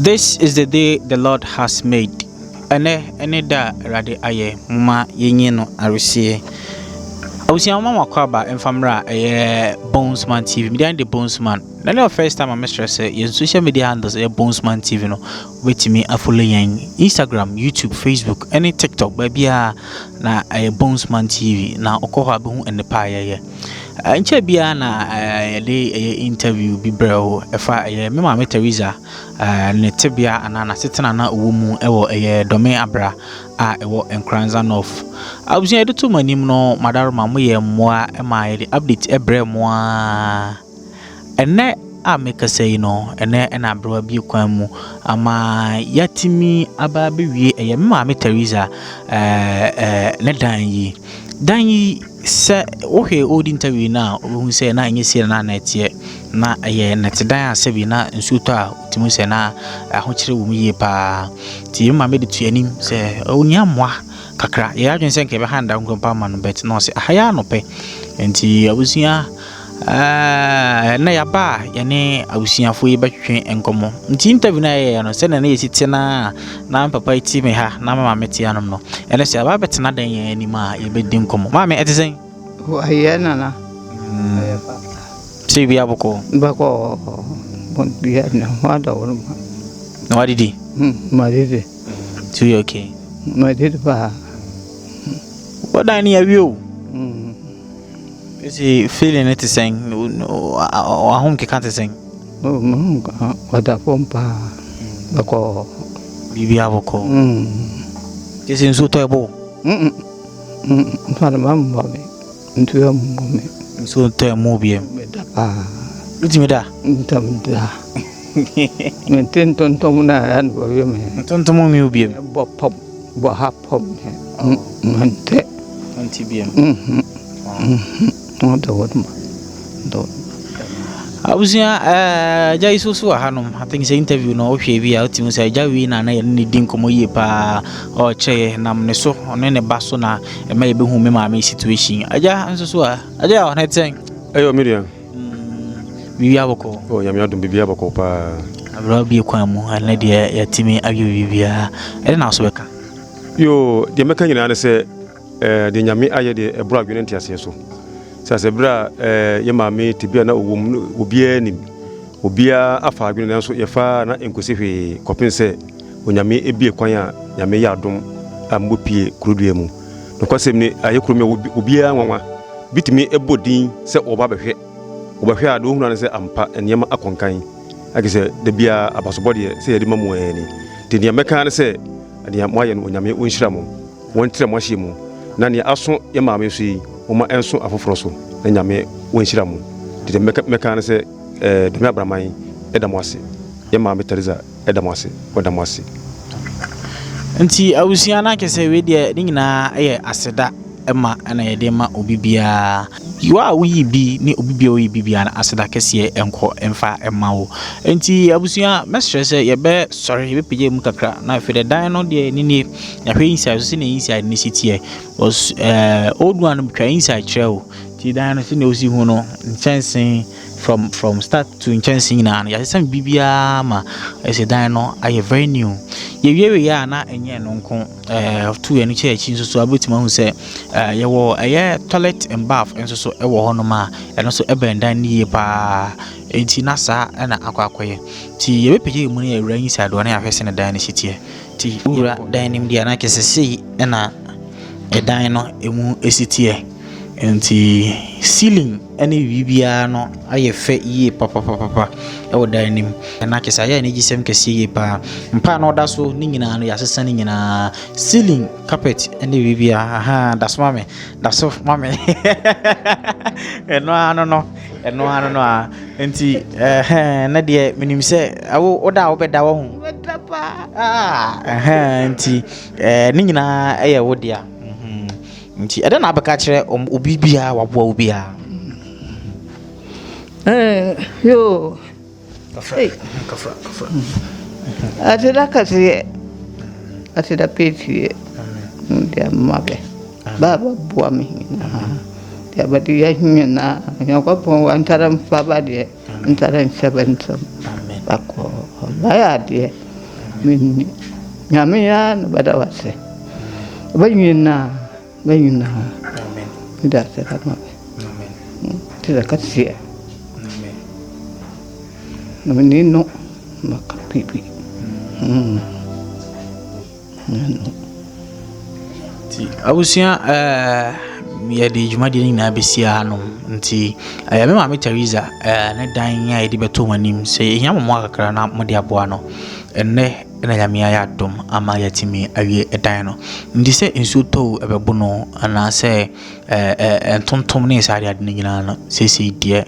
This is the day the Lord has made. Ene da rade aye mama yenye no aresie. Awusia mama kwaba emfamra Bonesman TV. Me the Bonesman. Na the first time I mistress your social media handles Bonesman TV no. Wait me a follow yen Instagram, YouTube, Facebook, any TikTok baby na Bonesman TV. Na okoha behu and the pie nche bia na the interview bi brɛ ɛfa me mama Teresa ne tebia anana setena na owu ɛwɔ dɔme abra a ɛwɔ Nkranza North abusia de to manim no madaroma mo yɛ mmoa ɛma yɛ update ɛbrɛ mmoa ɛnɛ a meka sɛ no ɛnɛ ɛna abra bi kwan mu ama yatimi aba bewie me mama Teresa ne dan yi se okay old interview now who say na enye sie na netie na net dan asebi na nsuto a timu se na ahokyere wo mu yie pa ti ma me de tuanim se oni amoa kakra ye adwen se nke be handa nkrompa ma no bet no se ahaya no pe enti abusia na ya ba ye ne abusiafo yi betwe enkomo nti interview na ye no se na yesiti na papa iti me ha na mama meti anom no ene se aba betena dan ye anima ye bedi nkomo mama etisen ayana na si bia boko bon bia na wada wona no adidi madidi tu you okay madidi ba wada ni awio is he feeling it saying home ke can't sing wada pompa bako bibia boko kesi nsuto ebo fara mamma ntu ya mume nsuto ya mobie utimi da ntamda menten tontom na an bo yeme tontom mi ubie bo pop bo ha pop mante antibiem no do abusia jai susu hanom I think say interview no hwe bi a utimu say jawi na ye ne din komo yie pa o che nam ne so ono ne baso na e ma ye behu me ma situation aja nsusu aja o na ten ayo Miriam bibia boko o ya mi adum bibia boko pa abra bi kwan mu na de ya timi agye bibia e na so beka yo de meka nyina ne se de nyame aye de ebro adwene ntiase so sase bra ye maame tibia na obia nim obia afa adwene nso ye fa na enkosi hwe kopense onyame ebie kwan a nyame ya adom ambopie kurudue mu no kwasem ni aye kurumi obia nwanwa bitimi ebodin se oba behwe a do hunu na se ampa eniyama akonkan agese de bia abasobode se yedi mamu ani de niyama kan se de moaye no onyame onhyira mu wontre mo ahye mu na ne aso ye maame so yi oma enso afoforo so na nyame wonhyira mu de meka na se de me abraman edam ase ye maame Teresa edam ase wadam ase nti awusia na kese we de nyina eye aseda ema na ye de ma obibia yiwa wuyi bi ni obibia oyi bibia na aseda kese enko emfa ema wo nti abusia mesrese ye be sorry ye be pije mu kakra na fe de dan no de ni ya hwe inside so ne inside ni sitie was old one twa inside treo ti dan no se ne osi hu no nchen from start to nchen na ya se bibia ma ese dan no aye very new ye wie ya na enye no nko tu ye no chechi nso so abetima hu se ye wo aye toilet and bath nso so e wo hono ma eno so e bendan ni ye pa enti na sa na akwakoye ti ye bepege mu ne awura inside do na ya hwese ne dan ne sitie ti ura dan nim dia na kesese na dan no emu esitie enti ceiling any bibia no aye fe ye papa e wo dan nim na kesa ya ne gisem kese ye pa mpa no da so ni nyina no ya sesa ni nyina ceiling carpet any bibia aha da so mame eno ano no enti na de minim se awo oda wo beda wo hu enti ni nyina eye wo dia nti eda na abeka kire obibia wabo obia yo kafra atida kasi atida peti ndia mabe baba buami ya badi ya nyina nyako pon antara mfaba de antara 7 bako baya de Minni. Nyame ya no bada wase. Banyina. Amen. Ida seta ma. Amen. Tida katsia. Amen. No menino makapipi. Ti abusia ya di jumadi ni na besia hanom nti me ma me Teresa ne dan ya di beto manim se ehia mo akakra na mo de aboa no enne na nyame ya dom ama yatimi awie edan no ndi se nsu to ebebu no ana se entontom ne sare ade nyina no sesi die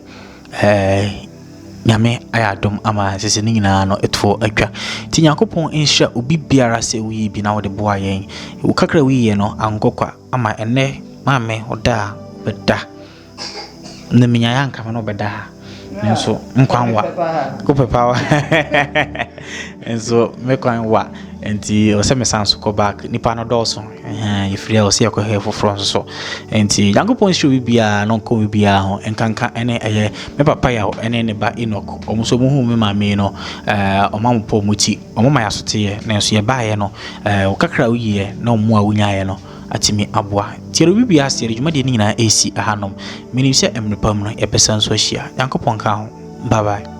nyame ayadom ama sese ni nyina no etfo atwa ti Yakopon enhya obi biara se wi bi na wo de boa yen wo kakra wi ye no ankokwa ama enne maame oda beda na minya yanka no beda nso nkwanwa ko pepawa enso mekwanwa enti ose mesanso ko back nipa no dɔɔso yefiri a ose yakɔ hefoforo nso enti Yakopon show bibia no ko bibia ho enkanka ene eye me papa ya ene ne ba Enoch omuso mu hu me maame no omampo muti omama ya sote na nso ye baaye no okakra wiye na omu a wunyaye no atimi aboa tiero bibia se dwumade ni nyina esi ahanom menim se emrepam no ebesan so hia Yakopon ka ho bye bye.